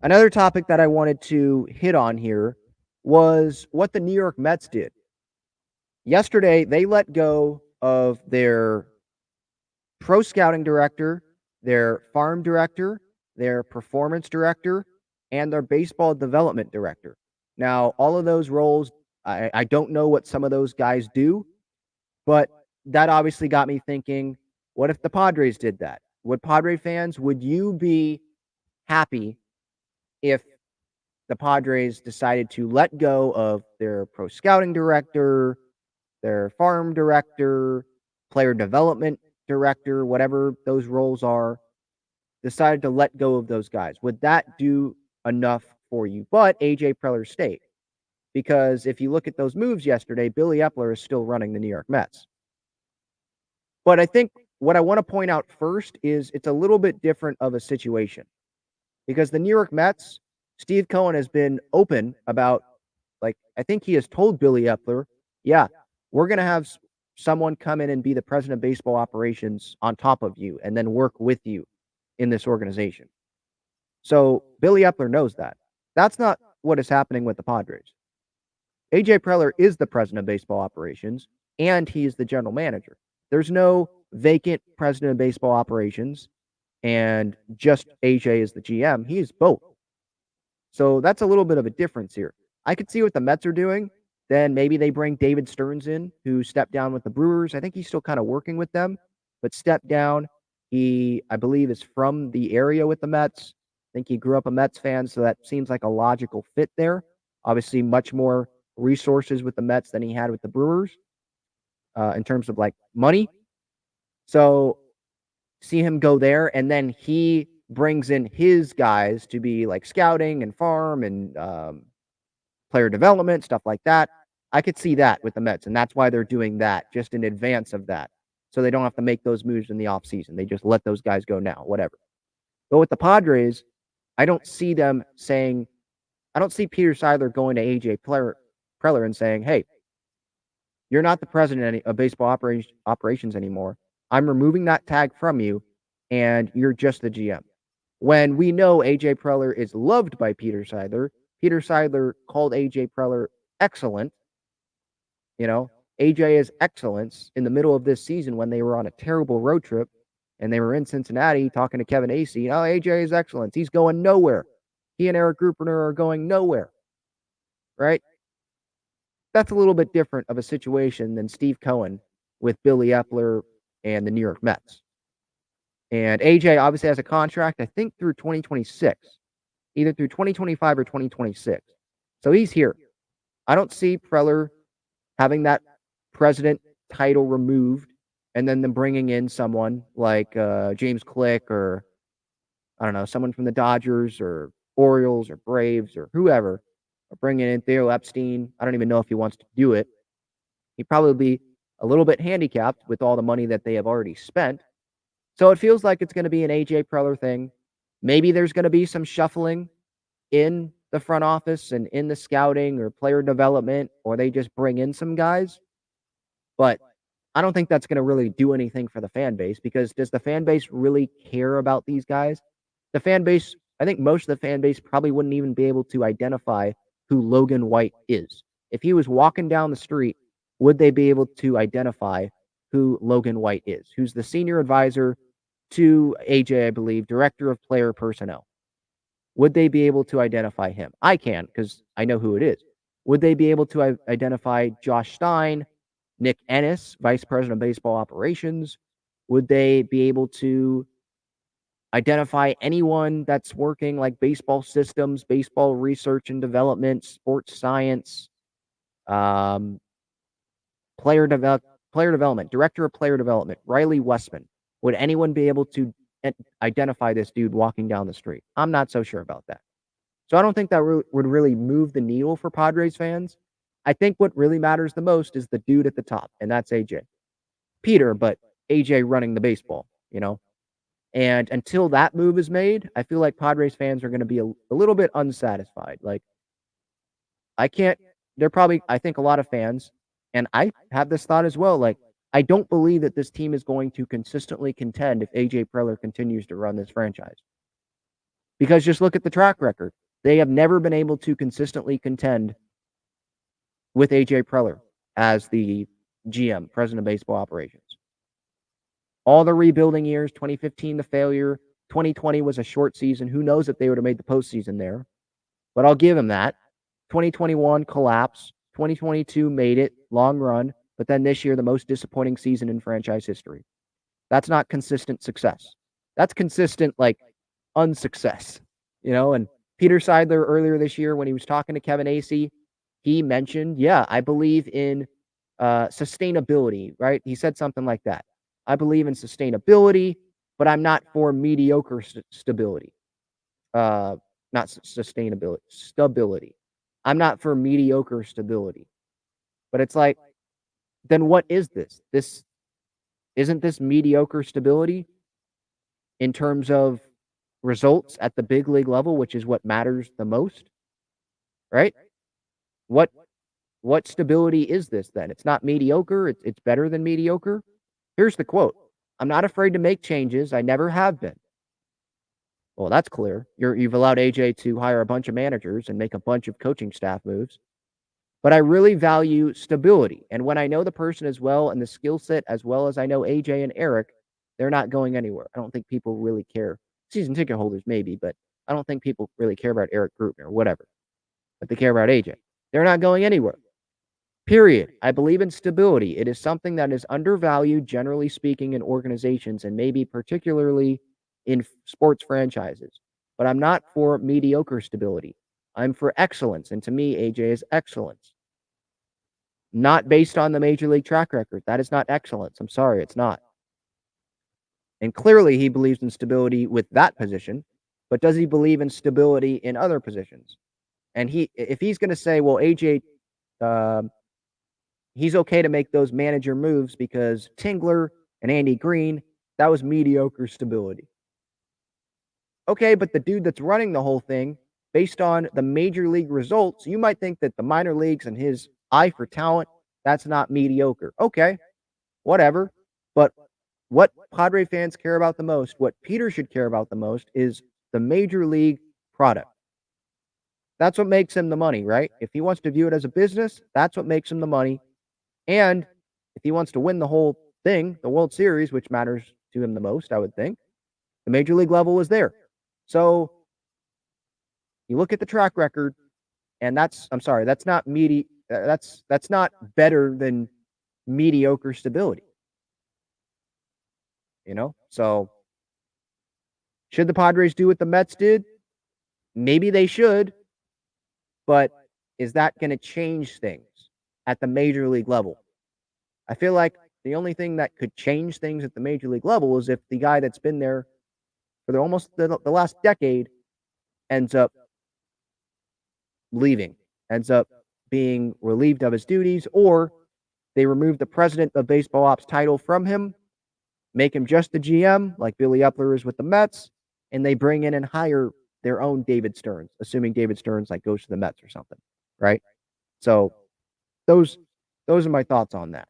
Another topic that I wanted to hit on here was what the New York Mets did. Yesterday, they let go of their pro scouting director, their farm director, their performance director, and their baseball development director. Now, all of those roles, I don't know what some of those guys do, but that obviously got me thinking, what if the Padres did that? Would you be happy if the Padres decided to let go of their pro scouting director, their farm director, player development director, whatever those roles are, decided to let go of those guys? Would that do enough for you? But AJ Preller stayed because if you look at those moves yesterday, Billy Epler is still running the New York Mets. But I think what I want to point out first is it's a little bit different of a situation because the New York Mets, Steve Cohen has been open about, like, I think he has told Billy Epler, yeah, we're going to have someone come in and be the president of baseball operations on top of you and then work with you in this organization. So Billy Epler knows that. That's not what is happening with the Padres. AJ Preller is the president of baseball operations and he is the general manager. There's no vacant president of baseball operations and just AJ is the GM. He is both. So that's a little bit of a difference here. I could see what the Mets are doing. Then maybe they bring David Stearns in, who stepped down with the Brewers. I think he's still kind of working with them, but stepped down. He, I believe, is from the area with the Mets. I think he grew up a Mets fan, so that seems like a logical fit there. Obviously, much more resources with the Mets than he had with the Brewers in terms of like money. So see him go there, and then he brings in his guys to be like scouting and farm and player development, stuff like that. I could see that with the Mets, and that's why they're doing that just in advance of that. So they don't have to make those moves in the offseason. They just let those guys go now, whatever. But with the Padres, I don't see them saying, I don't see Peter Seidler going to AJ Preller and saying, hey, you're not the president of baseball operations anymore. I'm removing that tag from you, and you're just the GM. When we know AJ Preller is loved by Peter Seidler, Peter Seidler called AJ Preller excellent. You know, AJ is excellence in the middle of this season when they were on a terrible road trip and they were in Cincinnati talking to Kevin Acee. Oh, AJ is excellence. He's going nowhere. He and Eric Gruppner are going nowhere. Right? That's a little bit different of a situation than Steve Cohen with Billy Epler and the New York Mets. And AJ obviously has a contract, I think, through 2026, either through 2025 or 2026. So he's here. I don't see Preller having that president title removed and then them bringing in someone like James Click or, I don't know, someone from the Dodgers or Orioles or Braves or whoever, or bringing in Theo Epstein. I don't even know if he wants to do it. He'd probably be a little bit handicapped with all the money that they have already spent. So it feels like it's going to be an AJ Preller thing. Maybe there's going to be some shuffling in the front office and in the scouting or player development, or they just bring in some guys. But I don't think that's going to really do anything for the fan base because does the fan base really care about these guys? The fan base, I think most of the fan base probably wouldn't even be able to identify who Logan White is. If he was walking down the street, would they be able to identify who Logan White is, who's the senior advisor to AJ, I believe, director of player personnel? Would they be able to identify him? I can because I know who it is. Would they be able to identify Josh Stein, Nick Ennis, vice president of baseball operations? Would they be able to identify anyone that's working like baseball systems, baseball research and development, sports science, um, player development, director of player development, Riley Westman? Would anyone be able to identify this dude walking down the street? I'm not so sure about that. So I don't think that would really move the needle for Padres fans. I think what really matters the most is the dude at the top, and that's AJ. Peter, but AJ running the baseball, you know? And until that move is made, I feel like Padres fans are going to be a little bit unsatisfied. Like, I can't, they're probably, I think a lot of fans, and I have this thought as well, like, I don't believe that this team is going to consistently contend if AJ Preller continues to run this franchise. Because just look at the track record. They have never been able to consistently contend with AJ Preller as the GM, president of baseball operations. All the rebuilding years, 2015 the failure, 2020 was a short season. Who knows if they would have made the postseason there? But I'll give him that. 2021 collapse. 2022 made it, long run. But then this year, the most disappointing season in franchise history. That's not consistent success. That's consistent, like, unsuccess, And Peter Seidler earlier this year, when he was talking to Kevin Acee, he mentioned, yeah, I believe in sustainability, right? He said something like that. I believe in sustainability, but I'm not for mediocre stability. Not sustainability, stability. I'm not for mediocre stability. But it's like, then what is this? Isn't this mediocre stability in terms of results at the big league level, which is what matters the most, right? What what stability is this then? It's not mediocre, it's better than mediocre. Here's the quote. I'm not afraid to make changes. I never have been. Well, that's clear. You've allowed AJ to hire a bunch of managers and make a bunch of coaching staff moves. But I really value stability. And when I know the person as well and the skill set as well as I know AJ and Eric, they're not going anywhere. I don't think people really care. Season ticket holders maybe, but I don't think people really care about Eric Grutner or whatever. But they care about AJ. They're not going anywhere. Period. I believe in stability. It is something that is undervalued, generally speaking, in organizations and maybe particularly in sports franchises. But I'm not for mediocre stability. I'm for excellence. And to me, AJ is excellence. Not based on the major league track record. That is not excellence. I'm sorry, it's not. And clearly he believes in stability with that position, but does he believe in stability in other positions? And if he's going to say, well, AJ, he's okay to make those manager moves because Tingler and Andy Green, that was mediocre stability. Okay, but the dude that's running the whole thing, based on the major league results, you might think that the minor leagues and his eye for talent, that's not mediocre. Okay, whatever. But what Padre fans care about the most, what Peter should care about the most, is the major league product. That's what makes him the money, right? If he wants to view it as a business, that's what makes him the money. And if he wants to win the whole thing, the World Series, which matters to him the most, I would think, the major league level is there. So you look at the track record, and that's not that's not better than mediocre stability. So should the Padres do what the Mets did? Maybe they should, but is that going to change things at the major league level? I feel like the only thing that could change things at the major league level is if the guy that's been there for almost the last decade ends up leaving, ends up being relieved of his duties, or they remove the president of baseball ops title from him, make him just the GM, like Billy Epler is with the Mets, and they bring in and hire their own David Stearns, assuming David Stearns goes to the Mets or something, right? So those are my thoughts on that.